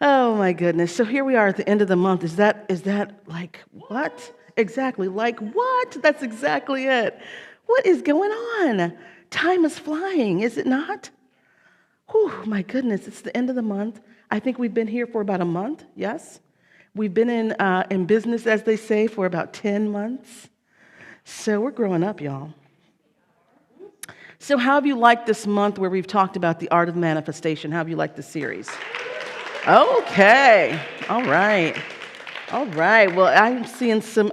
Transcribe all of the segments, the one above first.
Oh my goodness. So here we are at the end of the month. Is that like what? Exactly. Like what? That's exactly it. What is going on? Time is flying, is it not? Whew, my goodness. It's the end of the month. I think we've been here for about a month. Yes. We've been in business, as they say, for about 10 months. So we're growing up, y'all. So how have you liked this month where we've talked about the art of manifestation? How have you liked the series? Okay. All right. All right. Well, I'm seeing some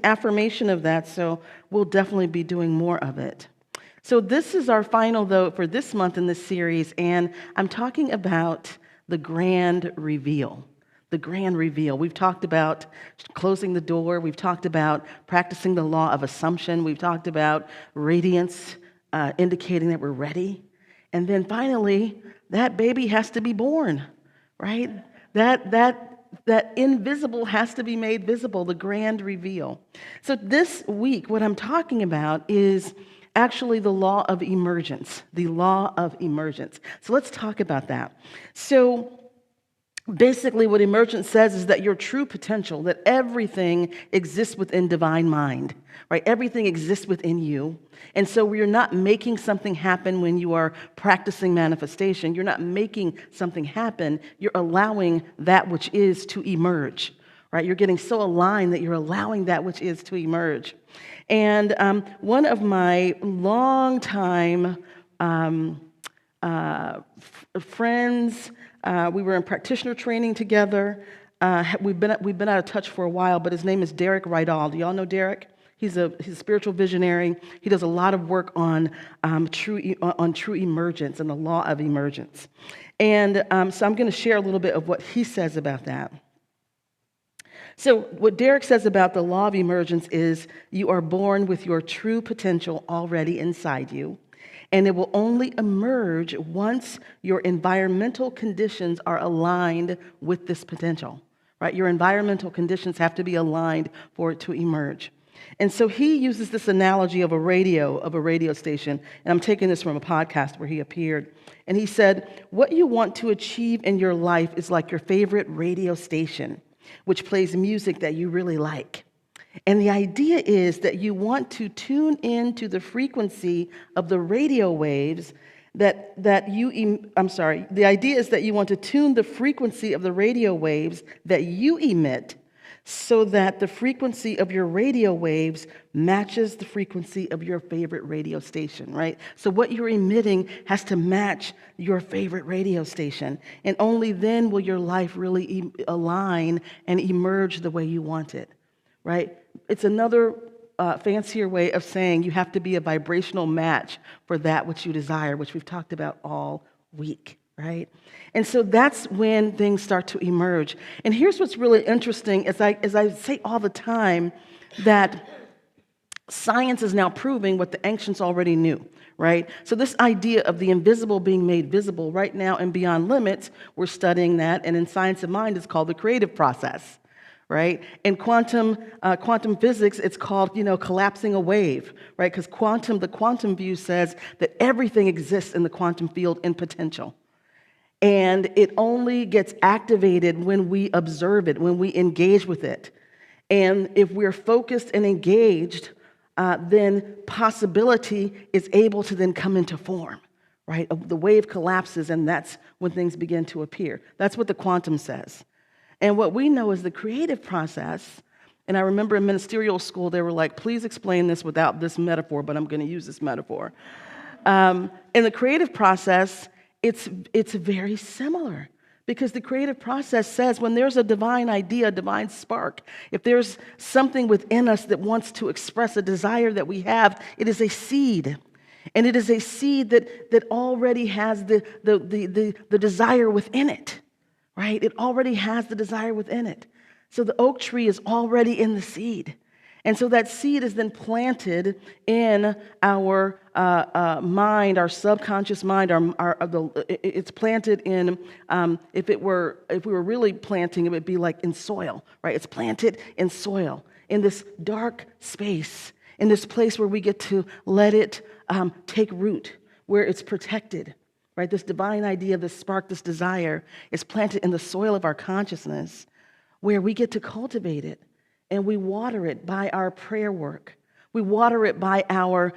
affirmation of that, so we'll definitely be doing more of it. So this is our final though for this month in this series, and I'm talking about the grand reveal. The grand reveal. We've talked about closing the door. We've talked about practicing the law of assumption. We've talked about radiance, indicating that we're ready. And then finally, that baby has to be born, right? That invisible has to be made visible, the grand reveal. So this week, what I'm talking about is actually the law of emergence, the law of emergence. So let's talk about that. So basically, what emergence says is that your true potential, that everything exists within divine mind, right? Everything exists within you. And so you're not making something happen when you are practicing manifestation. You're not making something happen. You're allowing that which is to emerge, right? You're getting so aligned that you're allowing that which is to emerge. And one of my longtime friends, we were in practitioner training together. We've been out of touch for a while, but his name is Derek Rydall. Do y'all know Derek? He's a spiritual visionary. He does a lot of work on true emergence and the law of emergence. And so I'm going to share a little bit of what he says about that. So what Derek says about the law of emergence is you are born with your true potential already inside you. And it will only emerge once your environmental conditions are aligned with this potential, right? Your environmental conditions have to be aligned for it to emerge. And so he uses this analogy of a radio station, and I'm taking this from a podcast where he appeared. And he said, what you want to achieve in your life is like your favorite radio station, which plays music that you really like. And the idea is that you want to tune into the frequency of the radio waves the idea is that you want to tune the frequency of the radio waves that you emit so that the frequency of your radio waves matches the frequency of your favorite radio station, right? So what you're emitting has to match your favorite radio station. And only then will your life really align and emerge the way you want it, right? It's another fancier way of saying you have to be a vibrational match for that which you desire, which we've talked about all week, right? And so that's when things start to emerge. And here's what's really interesting, as I say all the time, that science is now proving what the ancients already knew, right? So this idea of the invisible being made visible right now and beyond limits, we're studying that, and in science of mind, it's called the creative process. Right? In quantum physics, it's called, collapsing a wave, right? Because the quantum view says that everything exists in the quantum field in potential. And it only gets activated when we observe it, when we engage with it. And if we're focused and engaged, then possibility is able to then come into form, right? The wave collapses, and that's when things begin to appear. That's what the quantum says. And what we know is the creative process, and I remember in ministerial school, they were like, please explain this without this metaphor, but I'm going to use this metaphor. In the creative process, it's very similar, because the creative process says when there's a divine idea, a divine spark, if there's something within us that wants to express a desire that we have, it is a seed. And it is a seed that already has the desire within it. Right? It already has the desire within it. So the oak tree is already in the seed. And so that seed is then planted in our mind, our subconscious mind. It's planted in, if we were really planting, it would be like in soil, right? It's planted in soil, in this dark space, in this place where we get to let it take root, where it's protected. right? This divine idea, this spark, this desire is planted in the soil of our consciousness where we get to cultivate it, and we water it by our prayer work. We water it by our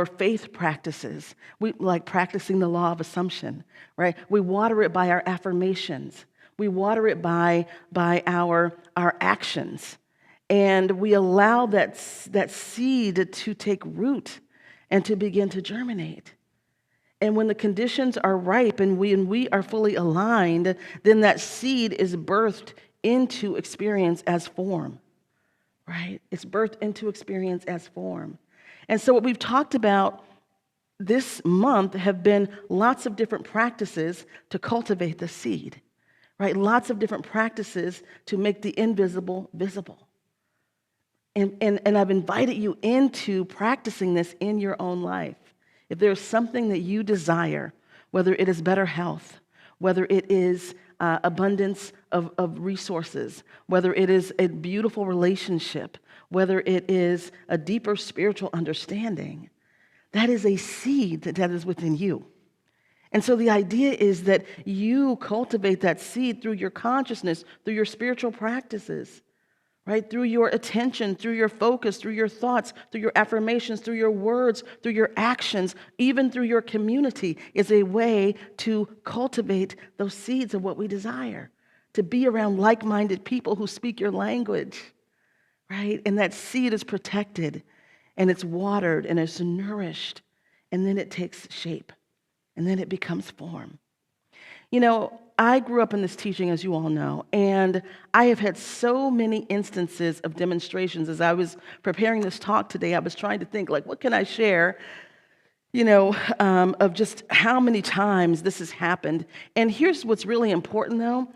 faith practices. We like practicing the law of assumption, right? We water it by our affirmations. We water it by our actions. And we allow that seed to take root and to begin to germinate. And when the conditions are ripe and we are fully aligned, then that seed is birthed into experience as form, right? It's birthed into experience as form. And so what we've talked about this month have been lots of different practices to cultivate the seed, right? Lots of different practices to make the invisible visible. And I've invited you into practicing this in your own life. If there's something that you desire, whether it is better health, whether it is abundance of resources, whether it is a beautiful relationship, whether it is a deeper spiritual understanding, that is a seed that is within you. And so the idea is that you cultivate that seed through your consciousness, through your spiritual practices, right? Through your attention, through your focus, through your thoughts, through your affirmations, through your words, through your actions, even through your community is a way to cultivate those seeds of what we desire, to be around like-minded people who speak your language, right? And that seed is protected, and it's watered, and it's nourished, and then it takes shape, and then it becomes form. You know, I grew up in this teaching, as you all know, and I have had so many instances of demonstrations. As I was preparing this talk today, I was trying to think, like, what can I share, of just how many times this has happened. And here's what's really important, though.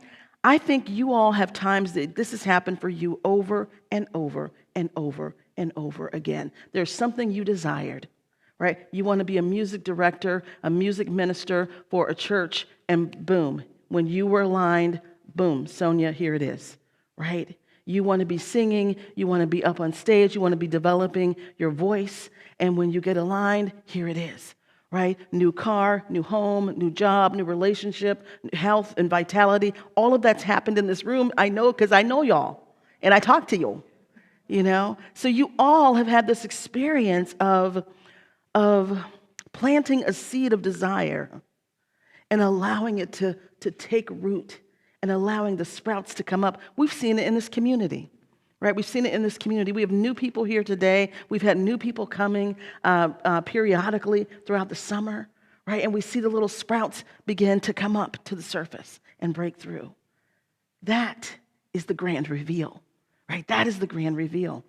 I think you all have times that this has happened for you over and over and over and over again. There's something you desired, right? You want to be a music director, a music minister for a church, and boom, when you were aligned, boom, Sonia, here it is, right? You want to be singing, you want to be up on stage, you want to be developing your voice, and when you get aligned, here it is, right? New car, new home, new job, new relationship, health and vitality, all of that's happened in this room. I know because I know y'all, and I talk to you, So you all have had this experience of planting a seed of desire and allowing it to take root and allowing the sprouts to come up. We've seen it in this community, right? We've seen it in this community. We have new people here today. We've had new people coming periodically throughout the summer, right? And we see the little sprouts begin to come up to the surface and break through. That is the grand reveal, right? That is the grand reveal.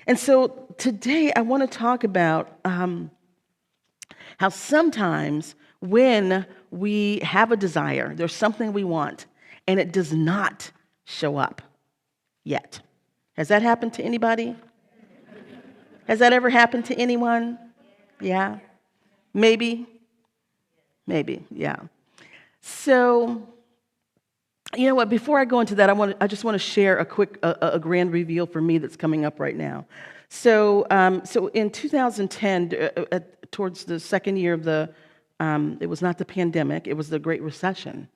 And so today I want to talk about how sometimes when we have a desire, there's something we want, and it does not show up yet. Has that happened to anybody? Has that ever happened to anyone? Yeah? Maybe, yeah. So, you know what, before I go into that, I just want to share a quick, a grand reveal for me that's coming up right now. So in 2010, towards the second year of it was not the pandemic, it was the Great Recession,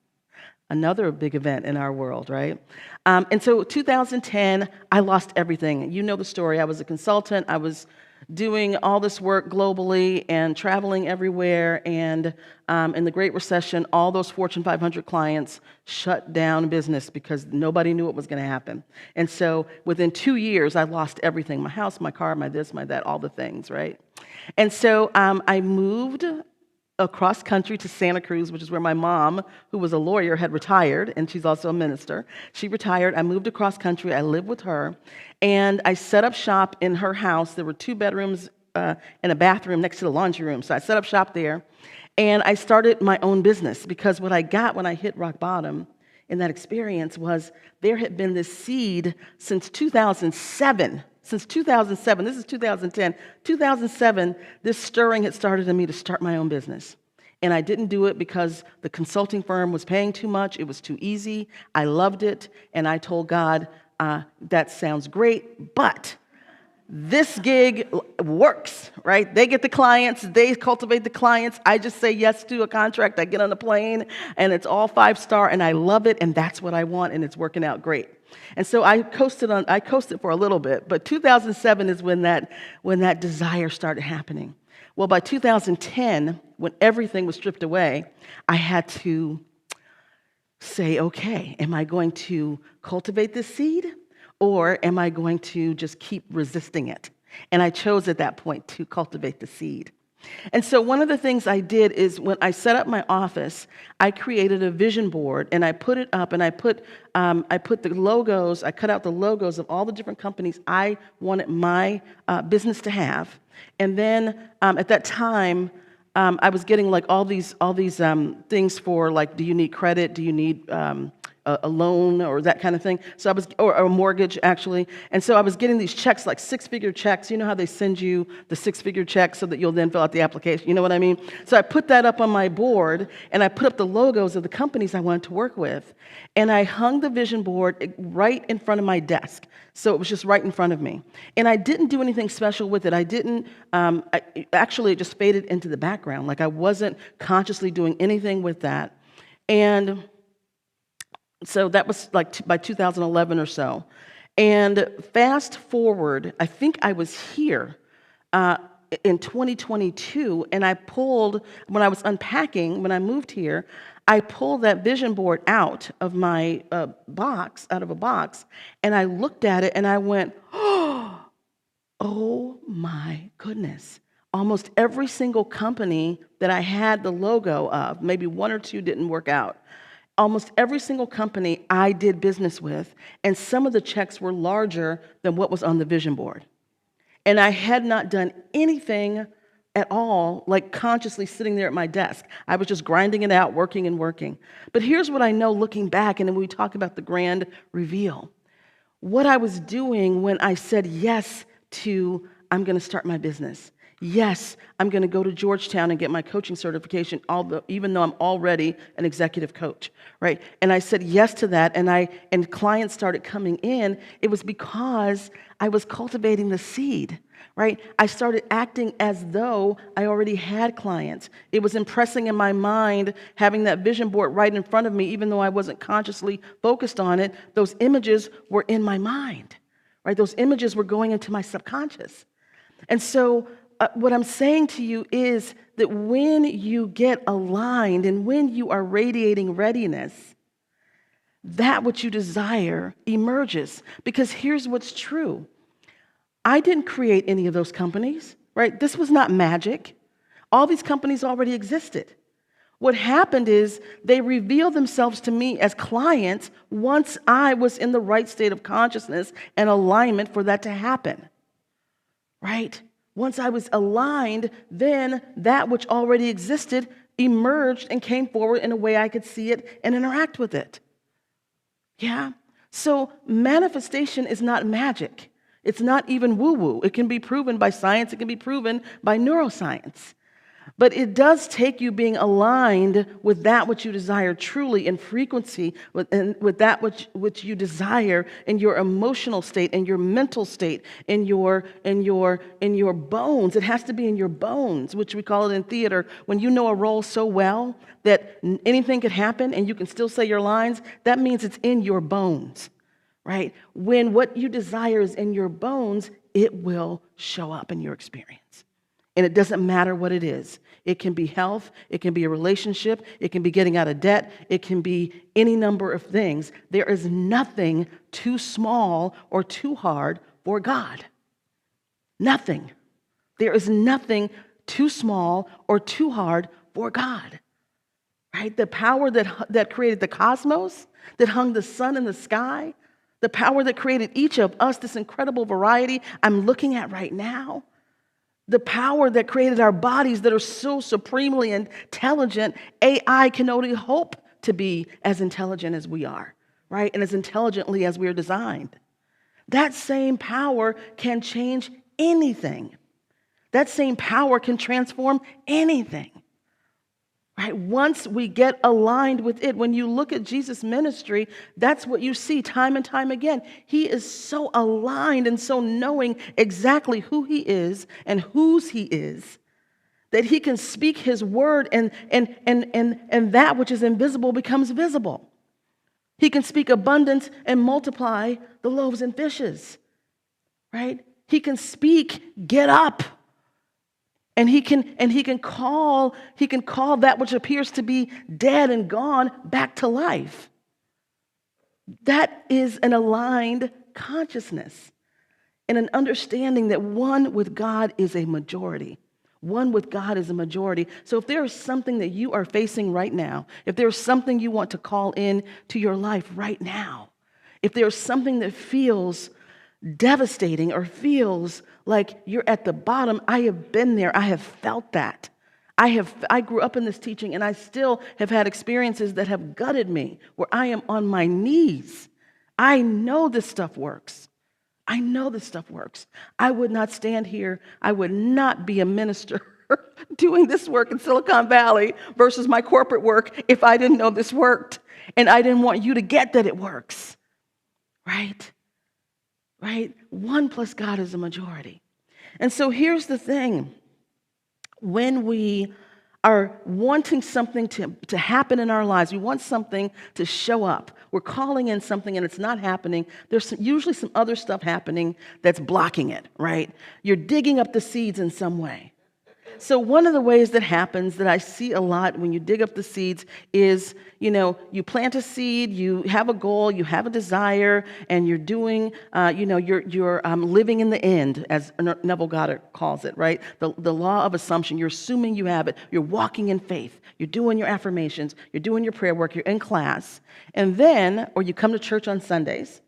another big event in our world, right? And so 2010, I lost everything. You know the story. I was a consultant. I was doing all this work globally and traveling everywhere. And in the Great Recession, all those Fortune 500 clients shut down business because nobody knew what was going to happen. And so within 2 years, I lost everything, my house, my car, my this, my that, all the things, right? And so I moved across country to Santa Cruz, which is where my mom, who was a lawyer, had retired, and she's also a minister. She retired. I moved across country. I lived with her, and I set up shop in her house. There were 2 bedrooms and a bathroom next to the laundry room, so I set up shop there, and I started my own business because what I got when I hit rock bottom in that experience was there had been this seed since 2007. Since 2007, this is 2010, 2007, this stirring had started in me to start my own business. And I didn't do it because the consulting firm was paying too much. It was too easy. I loved it. And I told God, that sounds great, but This gig works, right? They get the clients, they cultivate the clients. I just say yes to a contract, I get on a plane, and it's all 5-star, and I love it, and that's what I want, and it's working out great. And so I coasted for a little bit, but 2007 is when that desire started happening. Well, by 2010, when everything was stripped away, I had to say, okay, am I going to cultivate this seed? Or am I going to just keep resisting it? And I chose at that point to cultivate the seed. And so one of the things I did is when I set up my office, I created a vision board and I put it up and I put the logos, I cut out the logos of all the different companies I wanted my business to have. And then at that time, I was getting like all these things for like, do you need credit? Do you need a loan or that kind of thing? So I was, or a mortgage actually. And so I was getting these checks, like 6-figure checks. You know how they send you the 6-figure check so that you'll then fill out the application? You know what I mean? So I put that up on my board and I put up the logos of the companies I wanted to work with. And I hung the vision board right in front of my desk. So it was just right in front of me. And I didn't do anything special with it. I didn't, actually it just faded into the background. Like I wasn't consciously doing anything with that. And so that was like by 2011 or so. And fast forward, I think I was here in 2022, and I pulled, when I was unpacking, when I moved here, I pulled that vision board out of my box, out of a box, and I looked at it and I went, oh my goodness. Almost every single company that I had the logo of, maybe one or two didn't work out. Almost every single company I did business with, and some of the checks were larger than what was on the vision board. And I had not done anything at all, like consciously sitting there at my desk. I was just grinding it out, working and working. But here's what I know looking back, and then we talk about the grand reveal. What I was doing when I said yes to, I'm going to start my business. Yes, I'm going to go to Georgetown and get my coaching certification, even though I'm already an executive coach, right? And I said yes to that, and clients started coming in. It was because I was cultivating the seed, right? I started acting as though I already had clients. It was impressing in my mind, having that vision board right in front of me, even though I wasn't consciously focused on it. Those images were in my mind, right? Those images were going into my subconscious. And so what I'm saying to you is that when you get aligned and when you are radiating readiness, that which you desire emerges. Because here's what's true. I didn't create any of those companies, right? This was not magic. All these companies already existed. What happened is they revealed themselves to me as clients once I was in the right state of consciousness and alignment for that to happen, right? Once I was aligned, then that which already existed emerged and came forward in a way I could see it and interact with it. Yeah? So manifestation is not magic. It's not even woo-woo. It can be proven by science. It can be proven by neuroscience. But it does take you being aligned with that which you desire truly in frequency, with that which you desire in your emotional state, in your mental state, in your bones. It has to be in your bones, which we call it in theater. When you know a role so well that anything could happen and you can still say your lines, that means it's in your bones, right? When what you desire is in your bones, it will show up in your experience. And it doesn't matter what it is. It can be health, it can be a relationship, it can be getting out of debt, it can be any number of things. There is nothing too small or too hard for God. Nothing. There is nothing too small or too hard for God. Right? The power that created the cosmos, that hung the sun in the sky, the power that created each of us, this incredible variety I'm looking at right now, the power that created our bodies that are so supremely intelligent, AI can only hope to be as intelligent as we are, right? And as intelligently as we are designed. That same power can change anything. That same power can transform anything, right? Once we get aligned with it, when you look at Jesus' ministry, that's what you see time and time again. He is so aligned and so knowing exactly who he is and whose he is, that he can speak his word and that which is invisible becomes visible. He can speak abundance and multiply the loaves and fishes, right? He can speak, get up. And he can call that which appears to be dead and gone back to life. That is an aligned consciousness and an understanding that one with God is a majority. One with God is a majority. So if there is something that you are facing right now, if there's something you want to call in to your life right now, if there's something that feels devastating or feels like you're at the bottom, I have been there. I have felt that. I grew up in this teaching, and I still have had experiences that have gutted me, where I am on my knees. I know this stuff works. I know this stuff works. I would not stand here. I would not be a minister doing this work in Silicon Valley versus my corporate work if I didn't know this worked. And I didn't want you to get that it works. Right? Right? One plus God is a majority. And so here's the thing. When we are wanting something to happen in our lives, we want something to show up. We're calling in something and it's not happening. There's usually some other stuff happening that's blocking it, right? You're digging up the seeds in some way. So one of the ways that happens that I see a lot when you dig up the seeds is, you plant a seed, you have a goal, you have a desire, and you're doing, you're living in the end, as Neville Goddard calls it, right? The law of assumption. You're assuming you have it. You're walking in faith. You're doing your affirmations. You're doing your prayer work. You're in class. And then, or you come to church on Sundays,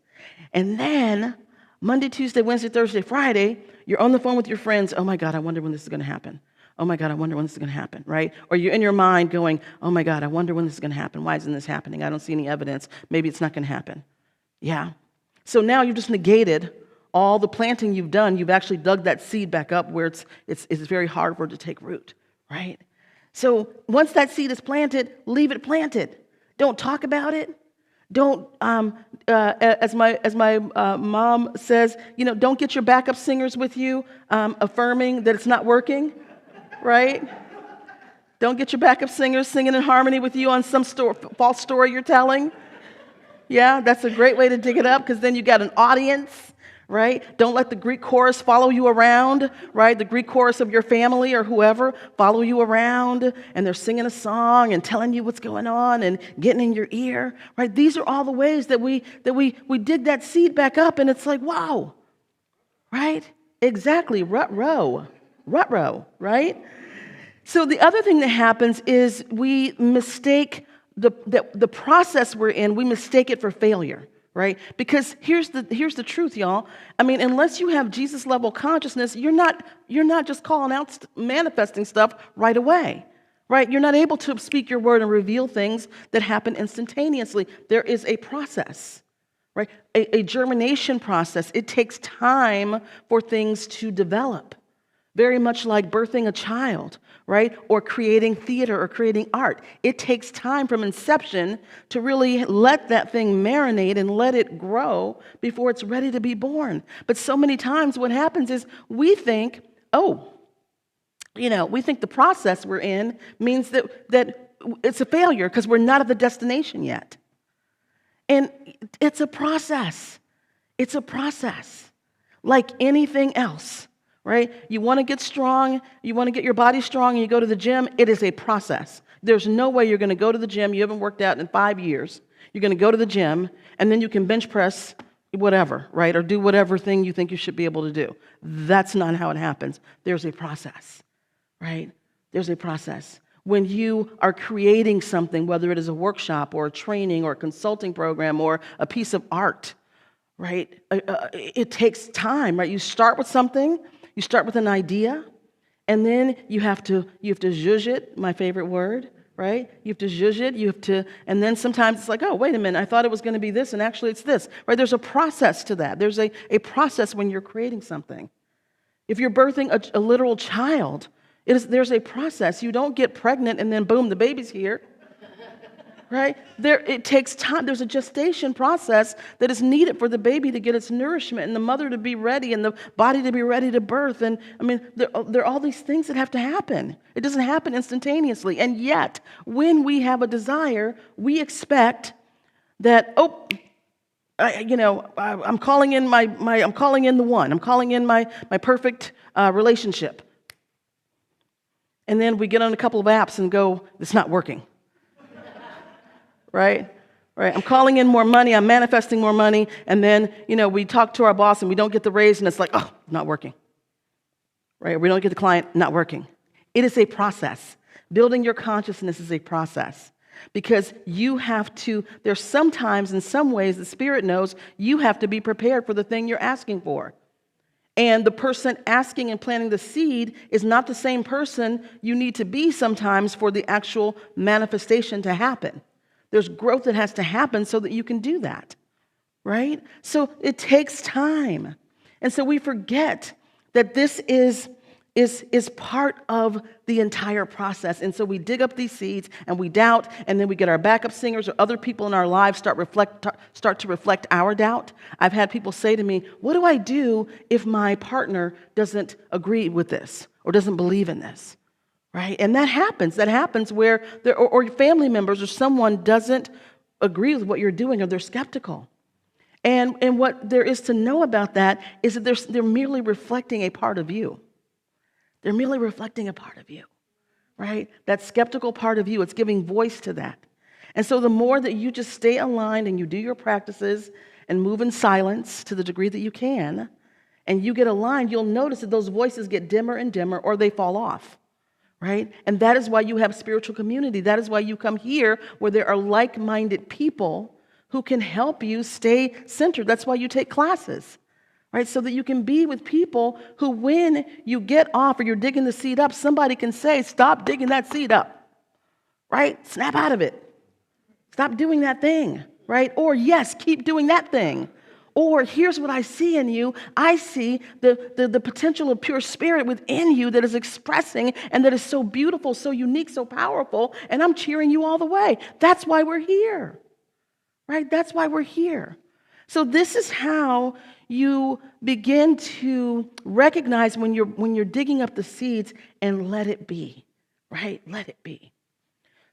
and then Monday, Tuesday, Wednesday, Thursday, Friday, you're on the phone with your friends. Oh my God, I wonder when this is going to happen. Oh my God, I wonder when this is going to happen, right? Or you're in your mind going, oh my God, I wonder when this is going to happen. Why isn't this happening? I don't see any evidence. Maybe it's not going to happen. Yeah. So now you've just negated all the planting you've done. You've actually dug that seed back up where it's very hard for it to take root, right? So once that seed is planted, leave it planted. Don't talk about it. Don't, as my mom says, don't get your backup singers with you affirming that it's not working. Right? Don't get your backup singers singing in harmony with you on some false story you're telling. Yeah, that's a great way to dig it up because then you got an audience, right? Don't let the Greek chorus follow you around, right? The Greek chorus of your family or whoever follow you around and they're singing a song and telling you what's going on and getting in your ear, right? These are all the ways that we dig that seed back up and it's like, wow, right? Exactly, rut-row, right? So the other thing that happens is we mistake the process we're in, we mistake it for failure, right? Because here's the truth, y'all. I mean, unless you have Jesus level consciousness, you're not just calling out, manifesting stuff right away, right? You're not able to speak your word and reveal things that happen instantaneously. There is a process, right? A germination process. It takes time for things to develop. Very much like birthing a child, right? Or creating theater or creating art. It takes time from inception to really let that thing marinate and let it grow before it's ready to be born. But so many times what happens is we think, we think the process we're in means that it's a failure because we're not at the destination yet. And it's a process. It's a process like anything else. Right? You want to get strong, you want to get your body strong, and you go to the gym, it is a process. There's no way you're going to go to the gym, you haven't worked out in 5 years, you're going to go to the gym, and then you can bench press whatever, right? Or do whatever thing you think you should be able to do. That's not how it happens. There's a process, right? There's a process. When you are creating something, whether it is a workshop or a training or a consulting program or a piece of art, right? It takes time, right? You start with something. You start with an idea, and then you have to zhuzh it, my favorite word, right? You have to zhuzh it, and then sometimes it's like, oh, wait a minute, I thought it was going to be this, and actually it's this, right? There's a process to that. There's a process when you're creating something. If you're birthing a literal child, There's a process. You don't get pregnant and then boom, the baby's here. Right? It takes time. There's a gestation process that is needed for the baby to get its nourishment and the mother to be ready and the body to be ready to birth. And I mean, there are all these things that have to happen. It doesn't happen instantaneously. And yet, when we have a desire, we expect that, I'm calling in I'm calling in the one. I'm calling in my perfect relationship. And then we get on a couple of apps and go, it's not working. Right? I'm calling in more money. I'm manifesting more money. And then, we talk to our boss and we don't get the raise and it's like, not working. Right? We don't get the client, not working. It is a process. Building your consciousness is a process because you have to, there's sometimes in some ways the Spirit knows you have to be prepared for the thing you're asking for. And the person asking and planting the seed is not the same person you need to be sometimes for the actual manifestation to happen. There's growth that has to happen so that you can do that, right? So it takes time. And so we forget that this is part of the entire process. And so we dig up these seeds and we doubt, and then we get our backup singers or other people in our lives start to reflect our doubt. I've had people say to me, what do I do if my partner doesn't agree with this or doesn't believe in this? Right? And that happens. That happens where or your family members or someone doesn't agree with what you're doing or they're skeptical. And what there is to know about that is that they're merely reflecting a part of you. They're merely reflecting a part of you, right? That skeptical part of you, it's giving voice to that. And so the more that you just stay aligned and you do your practices and move in silence to the degree that you can, and you get aligned, you'll notice that those voices get dimmer and dimmer or they fall off. Right? And that is why you have spiritual community. That is why you come here where there are like-minded people who can help you stay centered. That's why you take classes, right? So that you can be with people who, when you get off or you're digging the seed up, somebody can say, stop digging that seed up, right? Snap out of it. Stop doing that thing, right? Or yes, keep doing that thing. Or here's what I see in you. I see the potential of pure spirit within you that is expressing and that is so beautiful, so unique, so powerful, and I'm cheering you all the way. That's why we're here, right? That's why we're here. So this is how you begin to recognize when you're digging up the seeds and let it be, right? Let it be.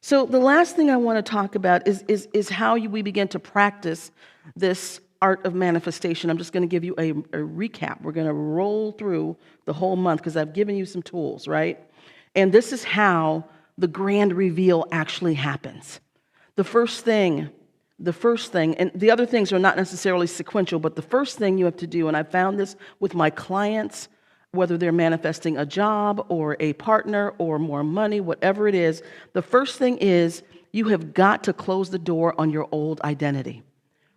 So the last thing I want to talk about is how we begin to practice this art of manifestation. I'm just going to give you a recap. We're going to roll through the whole month because I've given you some tools, right? And this is how the grand reveal actually happens. The first thing, and the other things are not necessarily sequential, but the first thing you have to do, and I found this with my clients, whether they're manifesting a job or a partner or more money, whatever it is, the first thing is you have got to close the door on your old identity.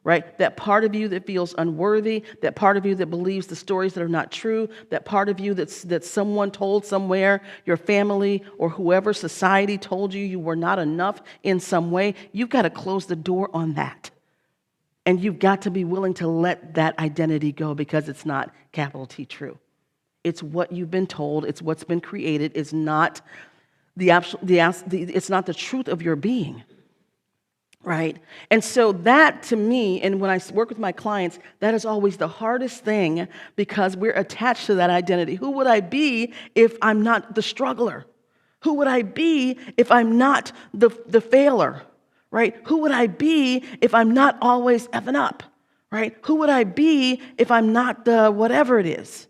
Right? That part of you that feels unworthy, that part of you that believes the stories that are not true, that part of you that someone told somewhere, your family or whoever, society told you were not enough in some way, you've got to close the door on that. And you've got to be willing to let that identity go because it's not capital T true. It's what you've been told. It's what's been created. It's not it's not the truth of your being. Right? And so that, to me, and when I work with my clients, that is always the hardest thing because we're attached to that identity. Who would I be if I'm not the struggler? Who would I be if I'm not the failer? Right? Who would I be if I'm not always effing up? Right? Who would I be if I'm not the whatever it is?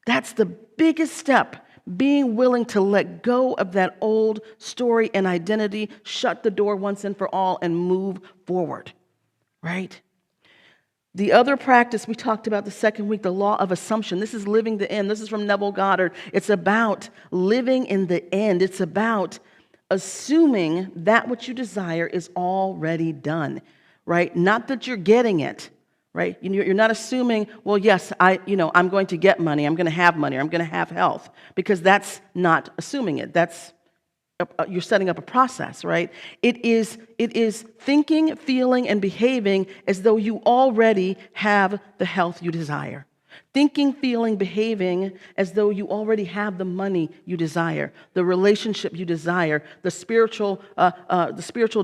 That's the biggest step. Being willing to let go of that old story and identity, shut the door once and for all, and move forward, right? The other practice we talked about the second week, the law of assumption. This is living the end. This is from Neville Goddard. It's about living in the end. It's about assuming that what you desire is already done, right? Not that you're getting it. Right? You're not assuming, well, yes, I'm going to get money, I'm going to have money, or I'm going to have health, because that's not assuming it. That's you're setting up a process, right? It is thinking, feeling, and behaving as though you already have the health you desire. Thinking, feeling, behaving as though you already have the money you desire, the relationship you desire, the spiritual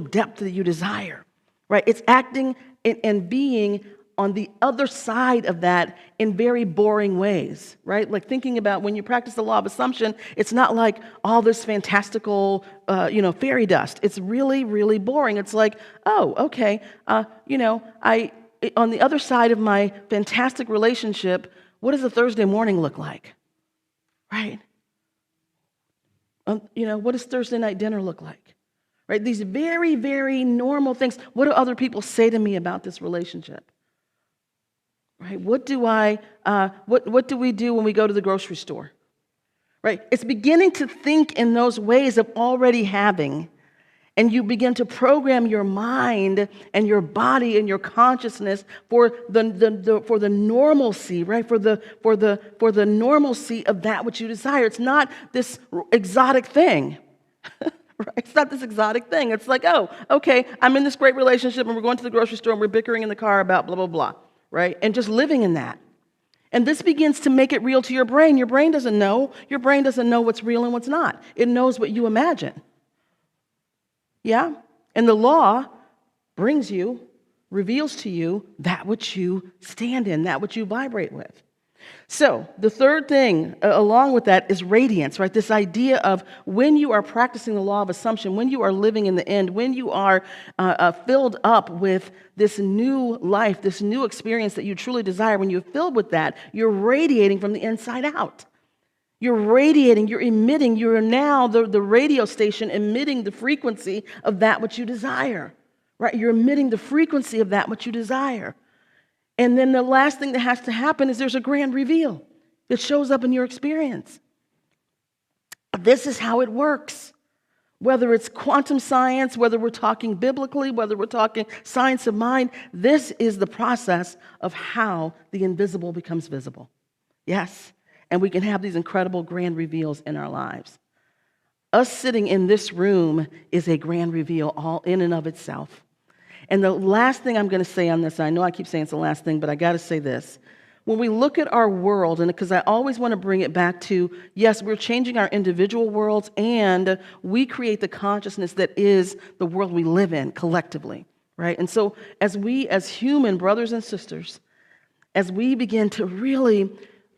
depth that you desire, right? It's acting and being on the other side of that in very boring ways, right? Like thinking about when you practice the law of assumption, it's not like all this fantastical, fairy dust. It's really, really boring. It's like, oh, okay, on the other side of my fantastic relationship, what does a Thursday morning look like, right? What does Thursday night dinner look like, right? These very, very normal things. What do other people say to me about this relationship, right? What do we do when we go to the grocery store, right? It's beginning to think in those ways of already having. And you begin to program your mind and your body and your consciousness for the normalcy, right? For the normalcy of that which you desire. It's not this exotic thing. Right? It's not this exotic thing. It's like, oh, okay, I'm in this great relationship and we're going to the grocery store and we're bickering in the car about blah, blah, blah, right? And just living in that. And this begins to make it real to your brain. Your brain doesn't know. Your brain doesn't know what's real and what's not. It knows what you imagine. Yeah? And the law reveals to you that which you stand in, that which you vibrate with. So the third thing along with that is radiance, right? This idea of when you are practicing the law of assumption, when you are living in the end, when you are filled up with this new life, this new experience that you truly desire, when you're filled with that, you're radiating from the inside out. You're radiating, you're emitting, you're now the radio station emitting the frequency of that which you desire, right? You're emitting the frequency of that which you desire. And then the last thing that has to happen is there's a grand reveal that shows up in your experience. This is how it works. Whether it's quantum science, whether we're talking biblically, whether we're talking science of mind, this is the process of how the invisible becomes visible. Yes. And we can have these incredible grand reveals in our lives. Us sitting in this room is a grand reveal all in and of itself. And the last thing I'm going to say on this, I know I keep saying it's the last thing, but I got to say this. When we look at our world, and because I always want to bring it back to, yes, we're changing our individual worlds, and we create the consciousness that is the world we live in collectively, right? And so as we, as human brothers and sisters, as we begin to really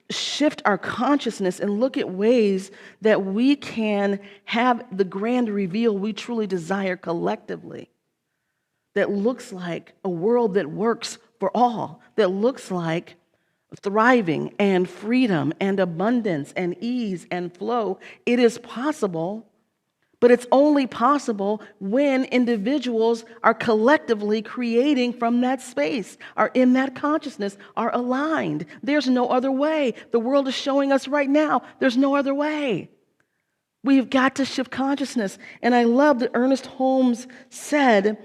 shift our consciousness and look at ways that we can have the grand reveal we truly desire collectively, that looks like a world that works for all, that looks like thriving and freedom and abundance and ease and flow. It is possible, but it's only possible when individuals are collectively creating from that space, are in that consciousness, are aligned. There's no other way. The world is showing us right now there's no other way. We've got to shift consciousness. And I love that Ernest Holmes said,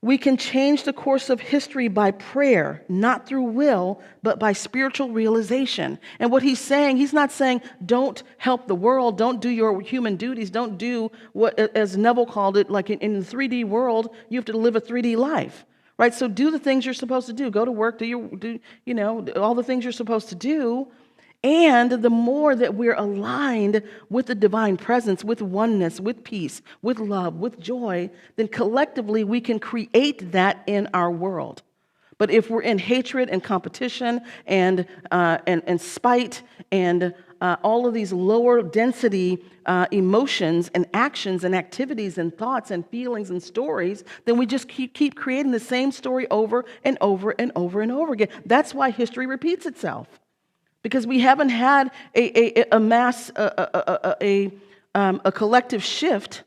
we can change the course of history by prayer, not through will, but by spiritual realization. And what he's saying, he's not saying, don't help the world, don't do your human duties, don't do what, as Neville called it, like in the 3D world, you have to live a 3D life, right? So do the things you're supposed to do. Go to work, do all the things you're supposed to do. And the more that we're aligned with the divine presence, with oneness, with peace, with love, with joy, then collectively we can create that in our world. But if we're in hatred and competition and spite and all of these lower density emotions and actions and activities and thoughts and feelings and stories, then we just keep creating the same story over and over and over and over again. That's why history repeats itself. Because we haven't had a collective shift,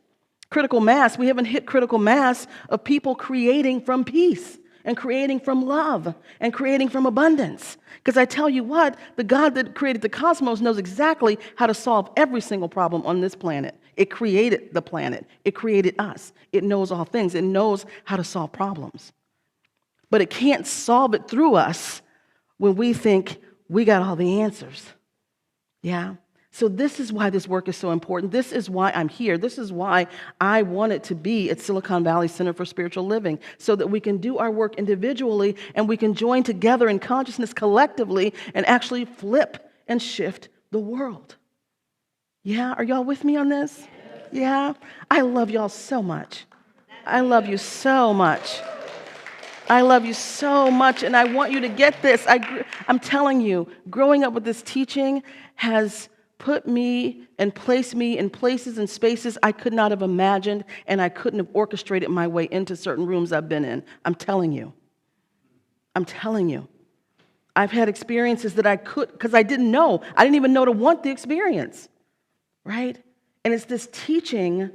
critical mass. We haven't hit critical mass of people creating from peace and creating from love and creating from abundance. Because I tell you what, the God that created the cosmos knows exactly how to solve every single problem on this planet. It created the planet. It created us. It knows all things. It knows how to solve problems. But it can't solve it through us when we think we got all the answers. Yeah? So this is why this work is so important. This is why I'm here. This is why I wanted to be at Silicon Valley Center for Spiritual Living, so that we can do our work individually and we can join together in consciousness collectively and actually flip and shift the world. Yeah, are y'all with me on this? Yeah? I love y'all so much. I love you so much. I love you so much, and I want you to get this. I'm telling you, growing up with this teaching has put me and placed me in places and spaces I could not have imagined, and I couldn't have orchestrated my way into certain rooms I've been in. I'm telling you. I'm telling you. I've had experiences that I could, because I didn't know. I didn't even know to want the experience, right? And it's this teaching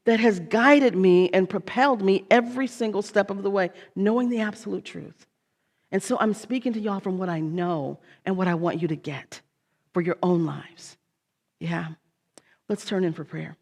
that has guided me and propelled me every single step of the way, knowing the absolute truth. And so I'm speaking to y'all from what I know and what I want you to get for your own lives. Yeah. Let's turn in for prayer.